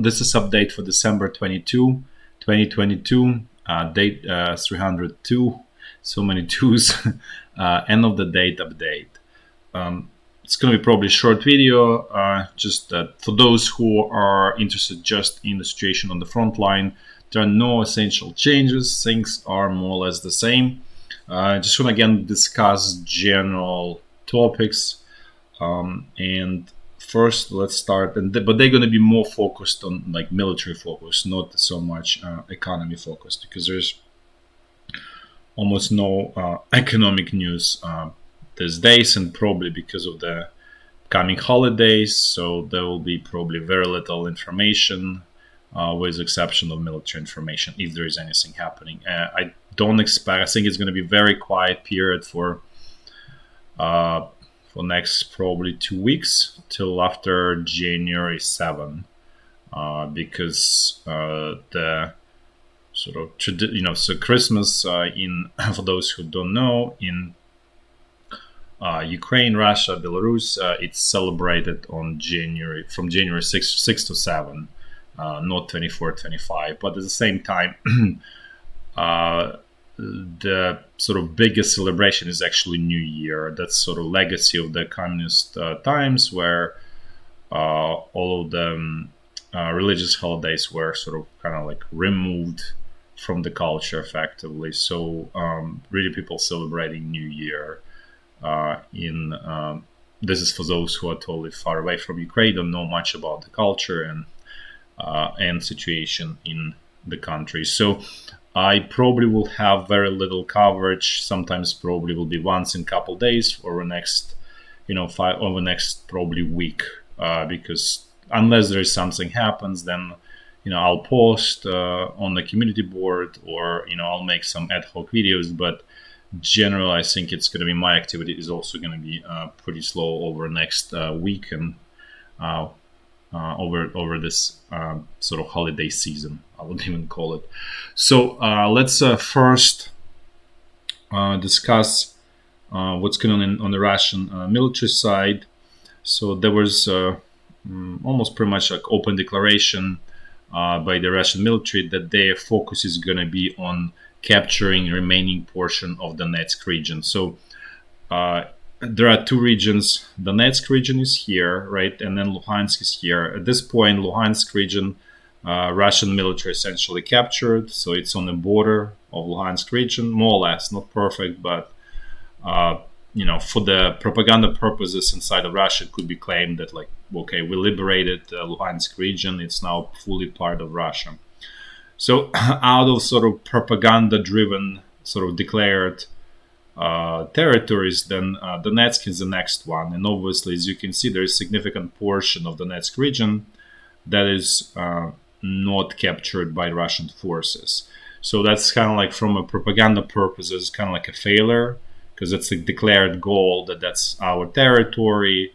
This is update for December 2022, date 302, so many twos, end of the date update. It's going to be probably a short video, just that for those who are interested just in the situation on the front line, there are no essential changes, things are more or less the same. Just want to again discuss general topics, and first let's start, but they're going to be more focused on like military focus, not so much economy focused, because there's almost no economic news these days, and probably because of the coming holidays, so there will be probably very little information, with the exception of military information, if there is anything happening. I don't expect, I think it's going to be very quiet period for next probably 2 weeks till after January 7, because the sort of so Christmas in for those who don't know, in Ukraine, Russia, Belarus, it's celebrated on from January 6 to 7, not 24, 25. But at the same time, the sort of biggest celebration is actually New Year. That's sort of legacy of the communist times, where all of the religious holidays were sort of kind of like removed from the culture effectively. So really people celebrating New Year. This is for those who are totally far away from Ukraine, don't know much about the culture and situation in the country. So I probably will have very little coverage. Sometimes probably will be once in a couple days or next, over next probably week, because unless there is something happens, then I'll post on the community board, or I'll make some ad hoc videos. But generally, I think it's going to be, my activity is also going to be pretty slow over next week, and over this sort of holiday season, I would even call it. So let's first discuss what's going on the Russian military side. So there was almost pretty much like open declaration by the Russian military that their focus is going to be on capturing remaining portion of the Donetsk region. So there are two regions. The Donetsk region is here, right, and then Lugansk is here. At this point, Lugansk region, Russian military essentially captured, so it's on the border of Lugansk region, more or less, not perfect, but for the propaganda purposes inside of Russia, it could be claimed that, like, okay, we liberated Lugansk region, it's now fully part of Russia. So out of sort of propaganda-driven, sort of declared territories, then Donetsk is the next one. And obviously, as you can see, there is a significant portion of the Donetsk region that is not captured by Russian forces. So that's kind of like, from a propaganda purposes, kind of like a failure, because it's a declared goal that that's our territory,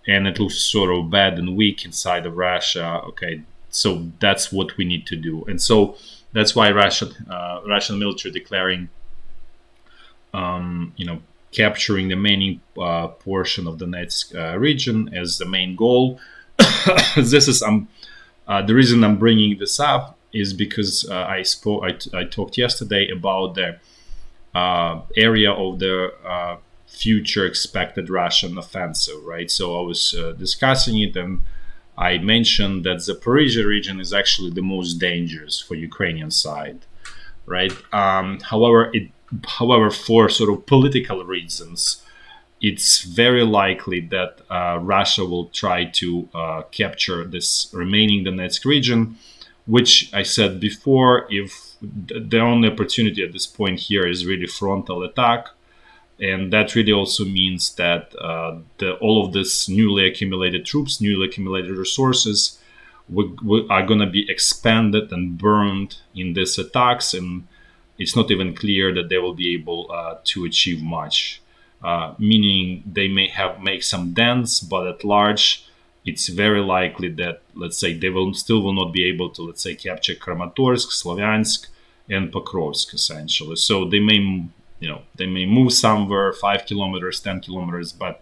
and it looks sort of bad and weak inside of Russia. Okay, so that's what we need to do. And so that's why Russian military declaring, capturing the remaining portion of the Donetsk region as the main goal. This is the reason I'm bringing this up is because I talked yesterday about the area of the future expected Russian offensive, right? So I was discussing it, and I mentioned that the Zaporizhya region is actually the most dangerous for Ukrainian side, right? However, for sort of political reasons, it's very likely that Russia will try to capture this remaining Donetsk region, which I said before, if the only opportunity at this point here is really frontal attack. And that really also means that all of this newly accumulated troops, newly accumulated resources are going to be expanded and burned in these attacks. And it's not even clear that they will be able to achieve much, meaning they may make some dents, but at large, it's very likely that, let's say, they will not be able to, let's say, capture Kramatorsk, Slavyansk, and Pokrovsk, essentially. So they may move somewhere 5 kilometers, 10 kilometers, but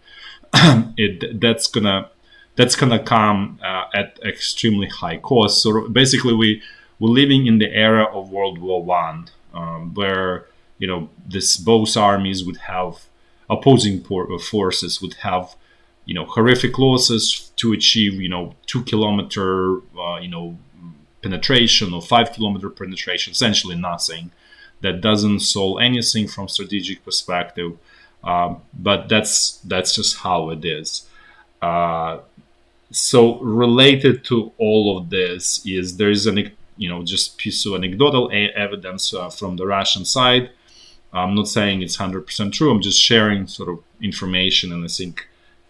that's gonna that's gonna come at extremely high cost. So basically, we're living in the era of World War One, where this both armies would have opposing forces would have horrific losses to achieve 2 kilometer penetration or 5 kilometer penetration, essentially nothing. That doesn't solve anything from strategic perspective, but that's just how it is. Uh, so related to all of this is there is an just piece of anecdotal evidence from the Russian side. I'm not saying it's 100% true. I'm just sharing sort of information, and I think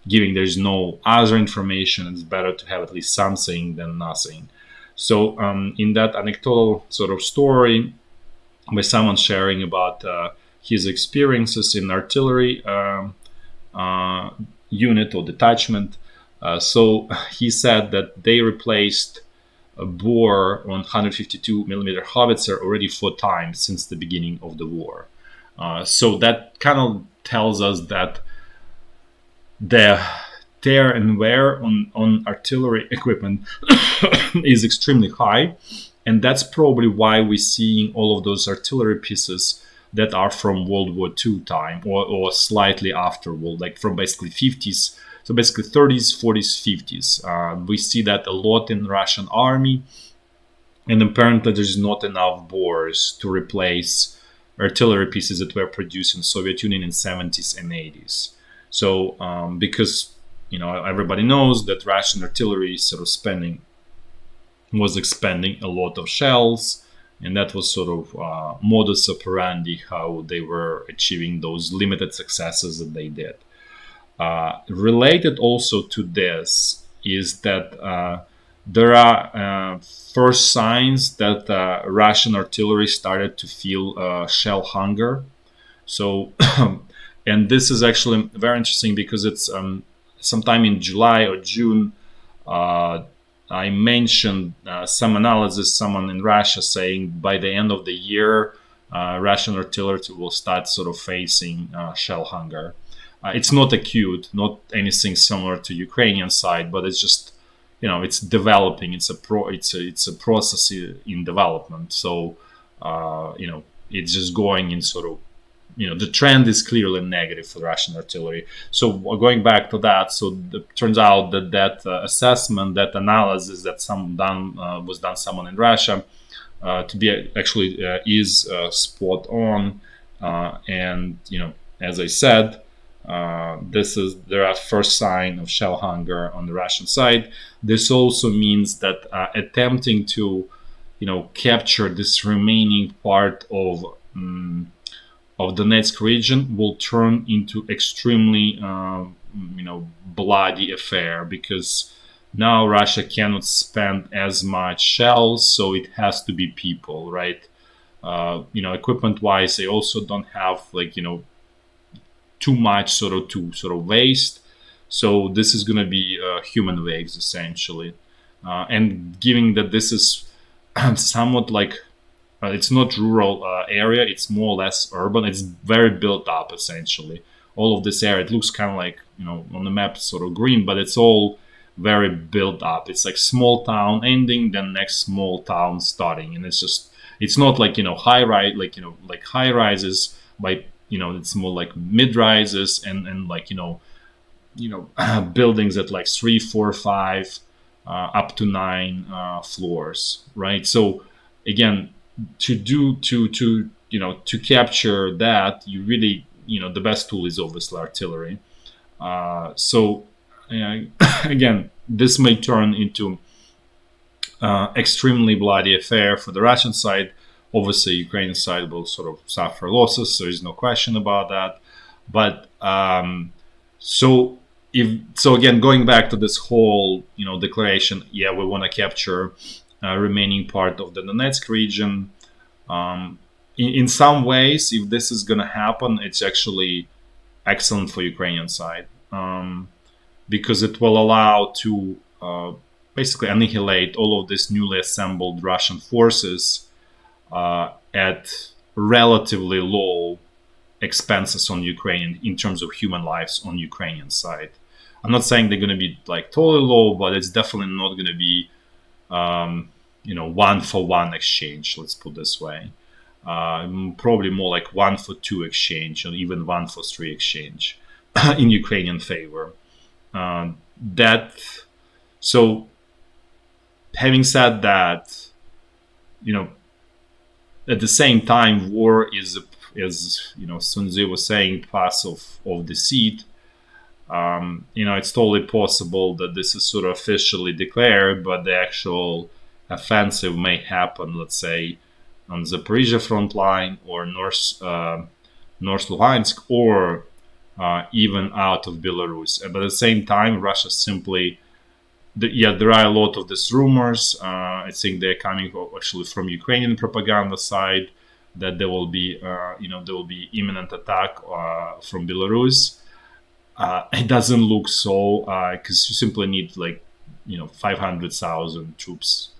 given there's no other information, it's better to have at least something than nothing. So in that anecdotal sort of story, by someone sharing about his experiences in artillery uh, unit or detachment. So he said that they replaced a bore on 152 millimeter howitzer already 4 times since the beginning of the war. So that kind of tells us that the tear and wear on artillery equipment is extremely high. And that's probably why we're seeing all of those artillery pieces that are from World War II time or slightly after, like from basically 50s. So basically 30s, 40s, 50s. We see that a lot in Russian army. And apparently there's not enough bores to replace artillery pieces that were produced in Soviet Union in 70s and 80s. So because everybody knows that Russian artillery sort of was expending a lot of shells, and that was sort of modus operandi how they were achieving those limited successes that they did. Related also to this is that there are first signs that Russian artillery started to feel shell hunger. So, and this is actually very interesting because it's sometime in July or June. I mentioned some analysis, someone in Russia saying by the end of the year, Russian artillery will start sort of facing shell hunger. It's not acute, not anything similar to Ukrainian side, but it's just it's developing. It's a process in development. So it's just going in sort of the trend is clearly negative for Russian artillery. So going back to that, so it turns out that assessment, that analysis that was done someone in Russia to be actually is spot on. And as I said, there are first sign of shell hunger on the Russian side. This also means that attempting to capture this remaining part of Donetsk region will turn into extremely bloody affair, because now Russia cannot spend as much shells, so it has to be people, right? Equipment wise, they also don't have too much to waste. So this is going to be human waves essentially, and given that this is somewhat like it's not rural area, it's more or less urban. It's very built up essentially. All of this area, it looks kind of like on the map sort of green, but it's all very built up. It's like small town ending, then next small town starting, and it's not like high rise like high rises, but it's more like mid rises and like buildings at like 3, 4, 5 up to 9 floors, right? So again, to capture that, you really the best tool is obviously artillery. So again, this may turn into extremely bloody affair for the Russian side. Obviously, Ukrainian side will sort of suffer losses. So there's no question about that. But so again, going back to this whole declaration, we want to capture remaining part of the Donetsk region. In some ways, if this is going to happen, it's actually excellent for Ukrainian side, because it will allow to basically annihilate all of these newly assembled Russian forces at relatively low expenses on Ukraine in terms of human lives on Ukrainian side. I'm not saying they're going to be like totally low, but it's definitely not going to be, um, 1-for-1 exchange. Let's put this way. Probably more like 1-for-2 exchange, or even 1-for-3 exchange in Ukrainian favor. That so, having said that, you know, at the same time, war is, as Sun Tzu was saying, path of deceit. It's totally possible that this is sort of officially declared, but the actual offensive may happen, let's say, on the Zaporizhya front line, or North Lugansk, or even out of Belarus. But at the same time, Russia simply, there are a lot of these rumors. I think they're coming actually from Ukrainian propaganda side, that there will be, imminent attack from Belarus. It doesn't look so, because you simply need 500,000 troops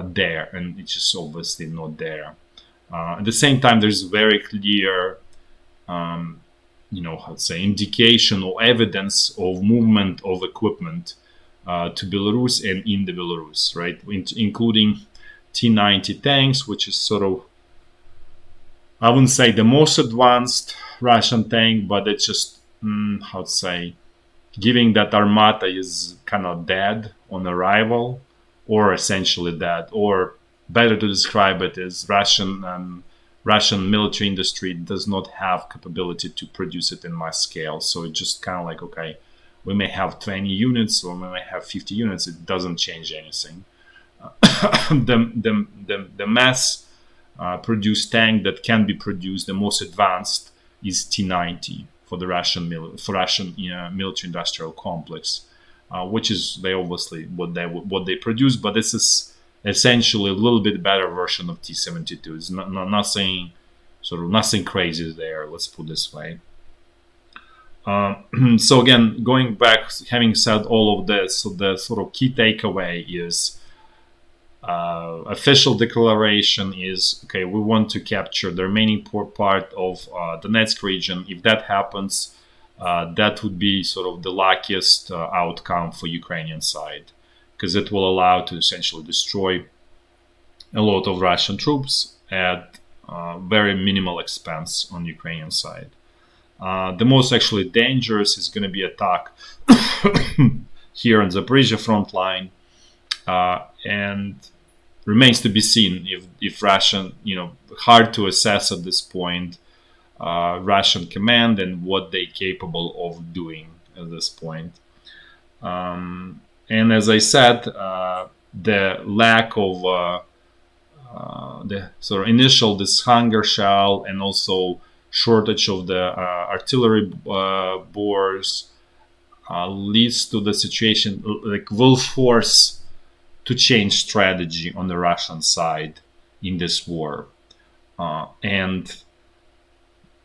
there, and it's just obviously not there. At the same time, there's very clear, how to say, indication or evidence of movement of equipment to Belarus and in the Belarus, right? Including T-90 tanks, which is sort of, I wouldn't say the most advanced Russian tank, but it's just, how to say, giving that Armata is kind of dead on arrival, or essentially dead, or better to describe it as Russian military industry does not have capability to produce it in mass scale. So it's just kind of like, okay, we may have 20 units or we may have 50 units. It doesn't change anything. The mass produced tank that can be produced, the most advanced, is T-90 for the Russian military industrial complex, which is obviously what they produce. But this is essentially a little bit better version of T-72. It's nothing crazy there. Let's put it this way. So again, going back, having said all of this, so the sort of key takeaway is, official declaration is, okay, we want to capture the remaining part of Donetsk region. If that happens, that would be sort of the luckiest outcome for Ukrainian side, because it will allow to essentially destroy a lot of Russian troops at very minimal expense on Ukrainian side. The most actually dangerous is going to be attack here on the Zaporizhya front line, and remains to be seen if Russian, hard to assess at this point, Russian command and what they're capable of doing at this point. And as I said, the lack of the sort of initial this hunger shell, and also shortage of the artillery bores, leads to the situation, will force to change strategy on the Russian side in this war. And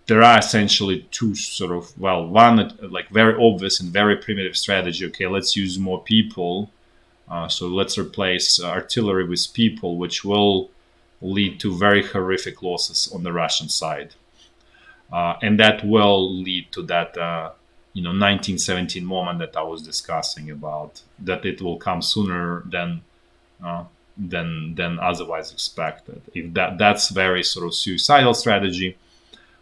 there are essentially two sort of, one very obvious and very primitive strategy. Okay, let's use more people. So let's replace artillery with people, which will lead to very horrific losses on the Russian side. And that will lead to that 1917 moment that I was discussing about, that it will come sooner than otherwise expected. If that's very sort of suicidal strategy,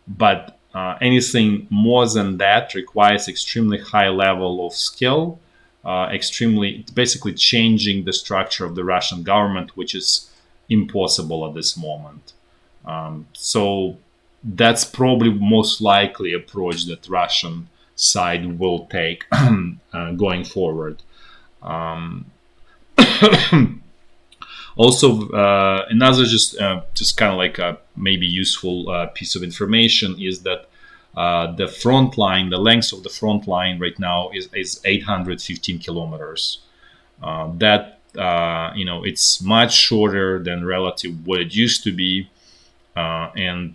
but anything more than that requires extremely high level of skill, basically changing the structure of the Russian government, which is impossible at this moment. So that's probably most likely approach that Russian side will take going forward. Also, another just kind of like a maybe useful piece of information is that the front line, the length of the front line right now is 815 kilometers. It's much shorter than relative what it used to be, and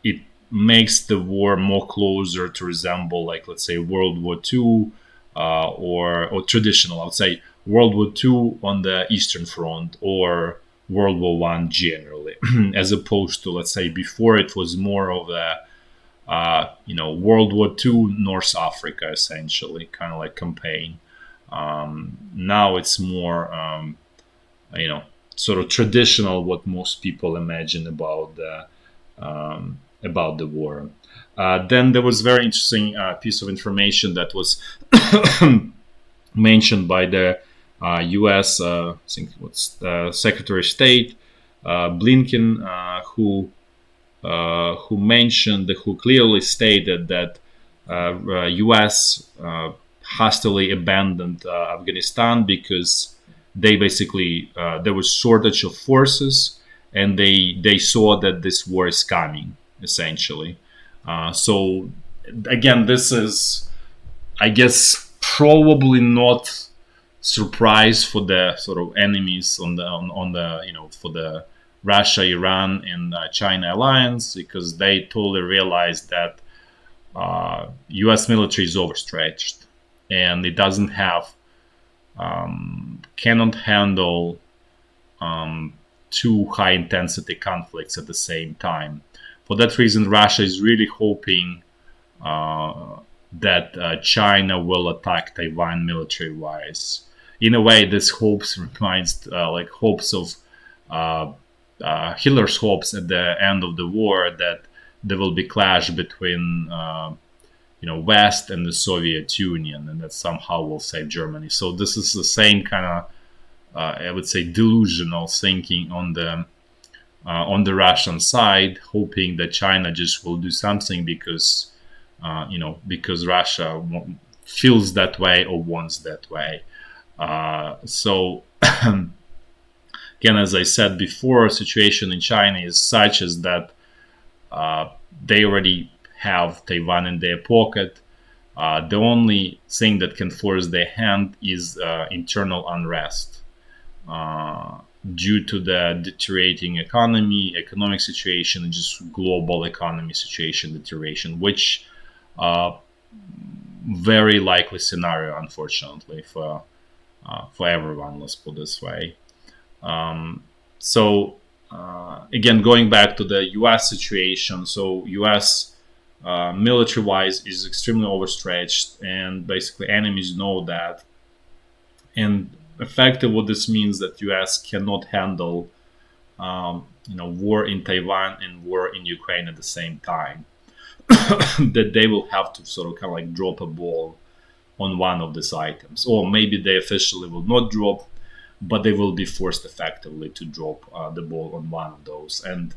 it makes the war more closer to resemble, like, let's say, World War II, or traditional, I would say, World War II on the Eastern Front, or World War I generally, as opposed to, let's say, before it was more of a World War II North Africa, essentially, kind of like campaign. Now it's more, you know, sort of traditional what most people imagine about the war. Then there was very interesting piece of information that was mentioned by the U.S. I think what's Secretary of State Blinken, who clearly stated that U.S. hastily abandoned Afghanistan because they basically there was shortage of forces, and they saw that this war is coming essentially. So again, this is, I guess, probably not surprise for the sort of enemies on the for the Russia, Iran, and China alliance, because they totally realized that U.S. military is overstretched and it doesn't have cannot handle two high intensity conflicts at the same time. For that reason, Russia is really hoping that China will attack Taiwan military wise. In a way, this hopes reminds like hopes of Hitler's hopes at the end of the war, that there will be clash between West and the Soviet Union, and that somehow will save Germany. So this is the same kind of I would say delusional thinking on the Russian side, hoping that China just will do something because because Russia feels that way or wants that way. So again, as I said before, situation in China is such as that they already have Taiwan in their pocket. The only thing that can force their hand is internal unrest due to the deteriorating economic situation, and just global economy situation deterioration, which very likely scenario, unfortunately, for everyone. Let's put it this way. So again, going back to the U.S. situation, so U.S. Military-wise is extremely overstretched, and basically enemies know that. And effectively, what this means that U.S. cannot handle, war in Taiwan and war in Ukraine at the same time. That they will have to sort of kind of like drop a ball on one of these items, or maybe they officially will not drop, but they will be forced effectively to drop the ball on one of those. And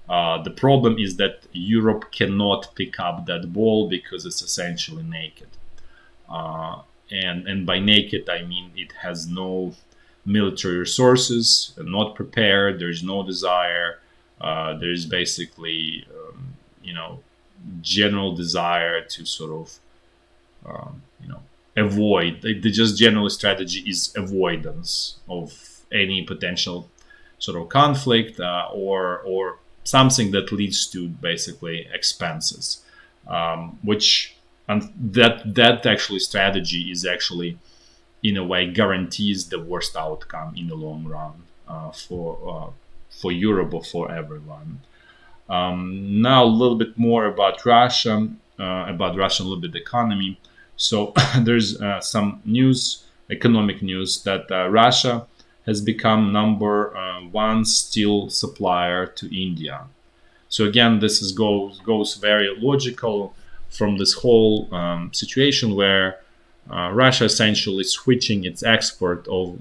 the problem is that Europe cannot pick up that ball because it's essentially naked. And by naked, I mean it has no military resources, not prepared. There's no desire. There's basically, general desire to sort of, avoid. The just general strategy is avoidance of any potential sort of conflict or something that leads to basically expenses, which and that actually strategy is actually in a way guarantees the worst outcome in the long run for Europe or for everyone. Now a little bit more about Russia, a little bit economy. So there's some news, economic news, that Russia has become number one steel supplier to India. So again, this goes very logical from this whole situation where Russia essentially switching its export of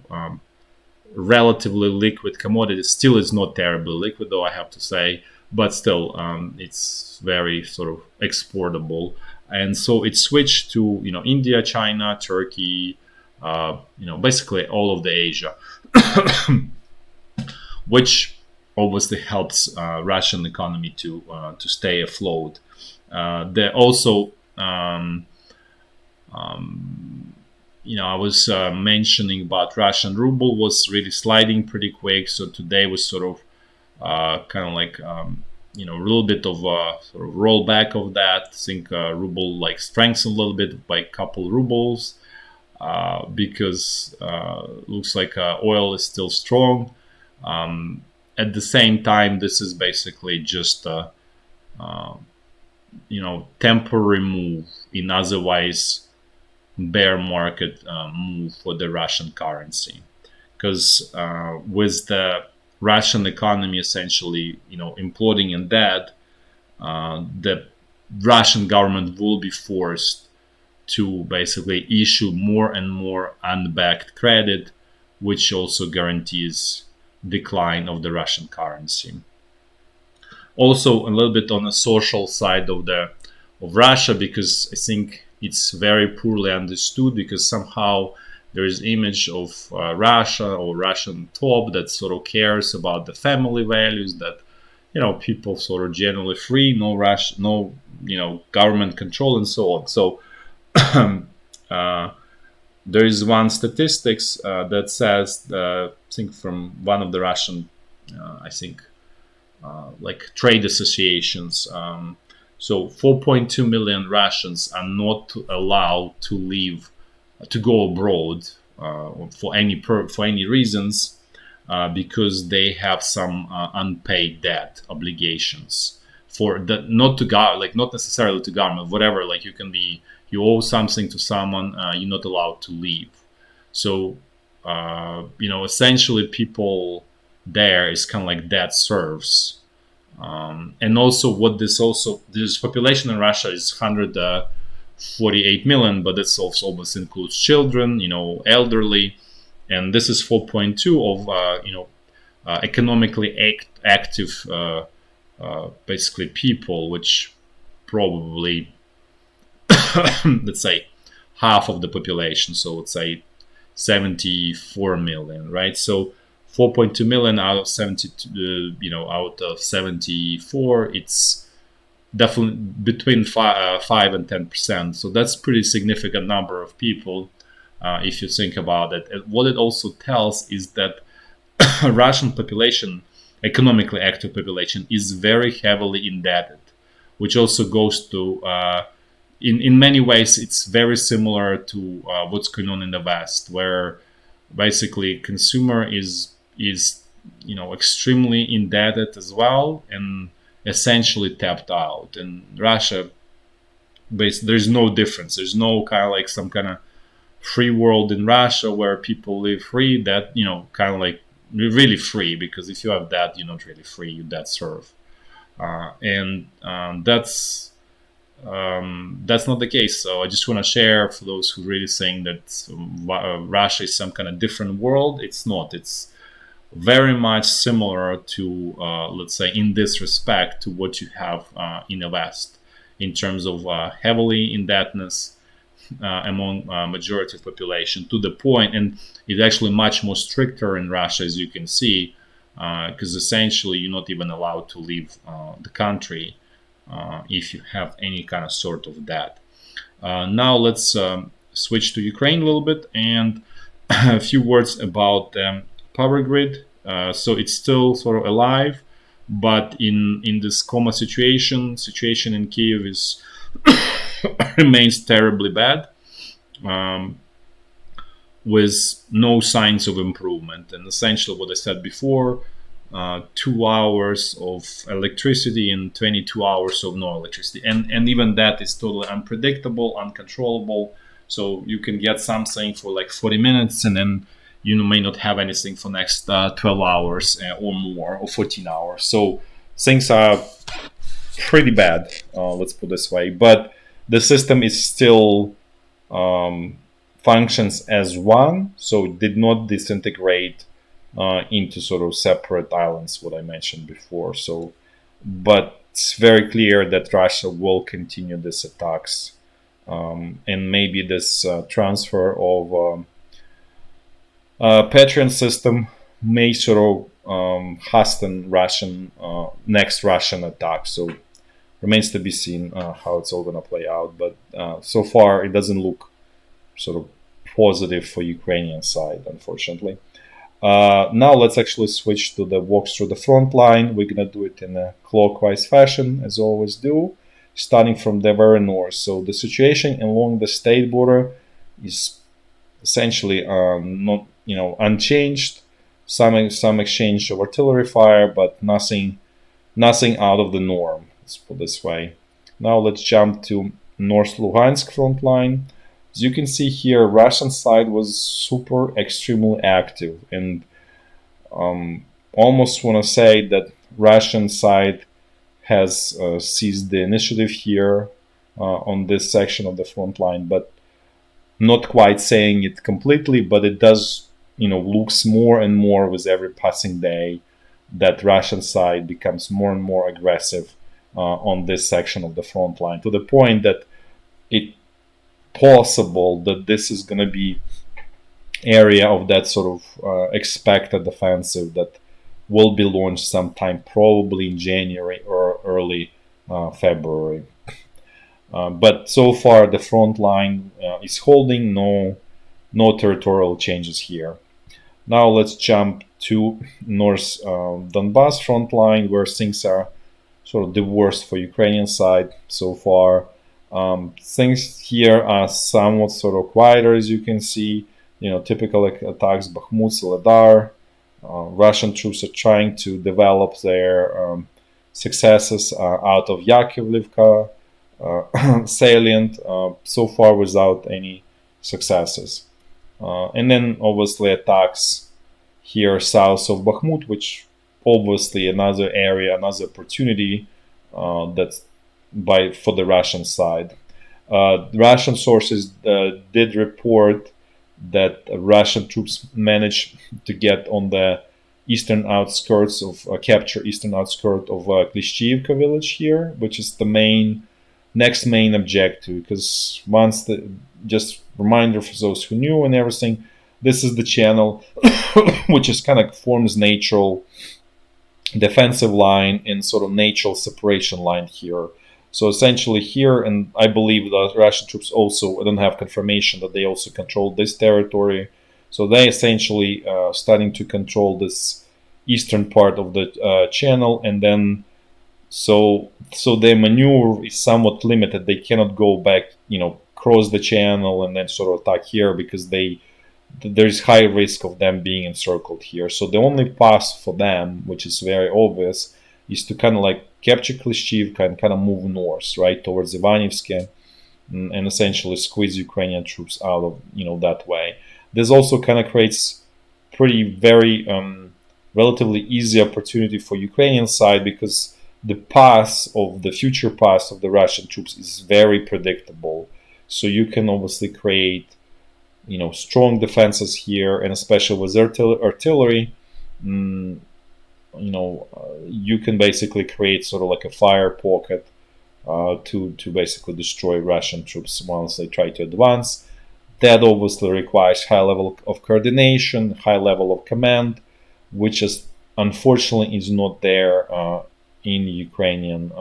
relatively liquid commodities. Still, it's not terribly liquid, though, I have to say, but still, it's very sort of exportable. And so it switched to India, China, Turkey, basically all of the Asia, which obviously helps Russian economy to stay afloat. There also, I was mentioning about Russian ruble was really sliding pretty quick. So today was sort of kind of like a little bit of a sort of rollback of that. I think ruble like strengthened a little bit by a couple rubles because looks like oil is still strong. At the same time, this is basically just temporary move in otherwise bear market move for the Russian currency, because with the Russian economy essentially imploding in debt, the Russian government will be forced to basically issue more and more unbacked credit, which also guarantees decline of the Russian currency. Also, a little bit on the social side of Russia, because I think it's very poorly understood, because somehow there is image of Russia or Russian top that sort of cares about the family values, that people sort of generally free, no rush, no government control, and so on. So uh, there is one statistics that says, I think from one of the Russian, I think like trade associations. So 4.2 million Russians are not allowed to leave, to go abroad for any reasons, because they have some unpaid debt obligations for the not necessarily to government, whatever. Like you owe something to someone, you're not allowed to leave. So essentially people there is kind of like debt serfs. And also this population in Russia is 148 million, but this also almost includes children, elderly, and this is 4.2 of economically active basically people, which probably let's say half of the population. So let's say 74 million, right? So 4.2 million out of out of 74, it's definitely between 5 and 10%. So that's pretty significant number of people, if you think about it. And what it also tells is that Russian population, economically active population, is very heavily indebted, which also goes to in many ways it's very similar to what's going on in the West, where basically consumer is extremely indebted as well, and essentially tapped out. In Russia, there's no difference. There's no kind of like some kind of free world in Russia where people live free. That kind of like really free, because if you have that, you're not really free. You debt serve, and that's not the case. So I just want to share for those who really saying that Russia is some kind of different world. It's not. It's very much similar to, let's say, in this respect, to what you have in the West, in terms of heavily indebtedness among majority of population, to the point, and it's actually much more stricter in Russia, as you can see, because essentially you're not even allowed to leave the country if you have any kind of sort of debt. Now let's switch to Ukraine a little bit, and a few words about power grid. So it's still sort of alive, but in this coma situation in Kiev is remains terribly bad, with no signs of improvement. And essentially, what I said before, 2 hours of electricity and 22 hours of no electricity, and even that is totally unpredictable, uncontrollable. So you can get something for like 40 minutes, and then you may not have anything for next 12 hours or more, or 14 hours. So things are pretty bad, let's put it this way. But the system is still functions as one, so it did not disintegrate into sort of separate islands, what I mentioned before. So, but it's very clear that Russia will continue these attacks, and maybe this transfer of Patreon system may sort of hasten Russian next Russian attack. So remains to be seen how it's all going to play out. But so far, it doesn't look sort of positive for Ukrainian side, unfortunately. Now let's actually switch to the walks through the front line. We're going to do it in a clockwise fashion, as always do, starting from the very north. So the situation along the state border is essentially not unchanged. Some exchange of artillery fire, but nothing out of the norm. Let's put it this way. Now let's jump to North Lugansk front line. As you can see here, Russian side was super extremely active, and almost want to say that Russian side has seized the initiative here on this section of the front line, but not quite saying it completely, but it does, looks more and more with every passing day that Russian side becomes more and more aggressive on this section of the front line, to the point that it's possible that this is going to be area of that sort of expected offensive that will be launched sometime probably in January or early February. But so far the front line is holding, no territorial changes here. Now let's jump to North Donbass front line, where things are sort of the worst for Ukrainian side so far. Things here are somewhat sort of quieter, as you can see. Typical attacks, Bakhmut, Soledar. Russian troops are trying to develop their successes out of Yakovlivka salient, so far without any successes. And then obviously attacks here south of Bakhmut, which obviously another area, another opportunity that's for the Russian side. Russian sources did report that Russian troops managed to get on the eastern outskirts of capture eastern outskirt of Klishchiivka village here, which is the next main objective. Because just reminder for those who knew and everything, this is the channel which is kind of forms natural defensive line and sort of natural separation line here. So essentially here, and I believe the Russian troops also, I don't have confirmation that they also control this territory. So they essentially starting to control this eastern part of the channel, and then so their maneuver is somewhat limited. They cannot go back, cross the channel and then sort of attack here, because there's high risk of them being encircled here. So the only path for them, which is very obvious, is to kind of like capture Klishchiivka and kind of move north, right, towards Ivanivsk, and essentially squeeze Ukrainian troops out of, that way. This also kind of creates very relatively easy opportunity for Ukrainian side, because the future path of the Russian troops is very predictable. So you can obviously create, strong defenses here, and especially with artillery, you can basically create sort of like a fire pocket to basically destroy Russian troops once they try to advance. That obviously requires high level of coordination, high level of command, which is unfortunately is not there in the Ukrainian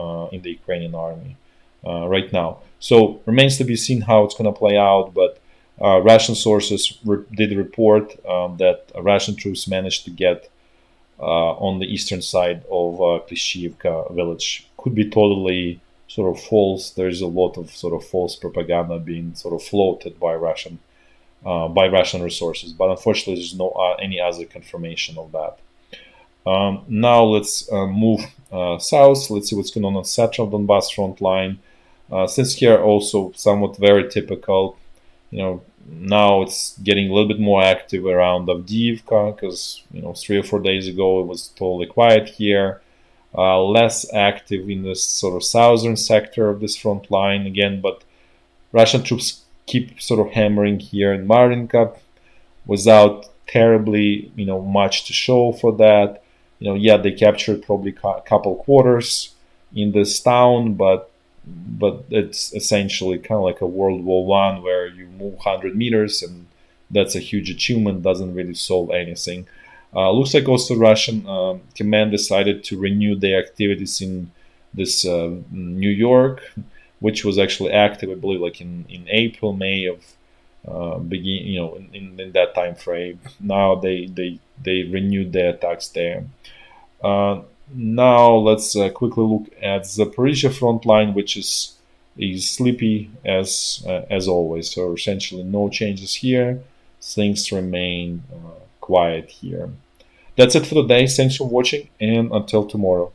army right now. So remains to be seen how it's going to play out. But Russian sources did report that Russian troops managed to get on the eastern side of Klishchiivka village. Could be totally sort of false. There's a lot of sort of false propaganda being sort of floated by Russian resources, but unfortunately there's no any other confirmation of that. Now let's move south. Let's see what's going on central Donbass front line. Since here also somewhat very typical, now it's getting a little bit more active around Avdiivka, because 3 or 4 days ago it was totally quiet here. Less active in this sort of southern sector of this front line again, but Russian troops keep sort of hammering here in Marinka without terribly much to show for that. They captured probably a couple quarters in this town, but it's essentially kind of like a World War I, where you move 100 meters, and that's a huge achievement, doesn't really solve anything. Looks like also Russian command decided to renew their activities in this New York, which was actually active, I believe, like in April, May of in that time frame. Now they renewed their attacks there. Now let's quickly look at Zaporizhya front line, which is sleepy as always. So essentially no changes here. Things remain quiet here. That's it for today. Thanks for watching, and until tomorrow.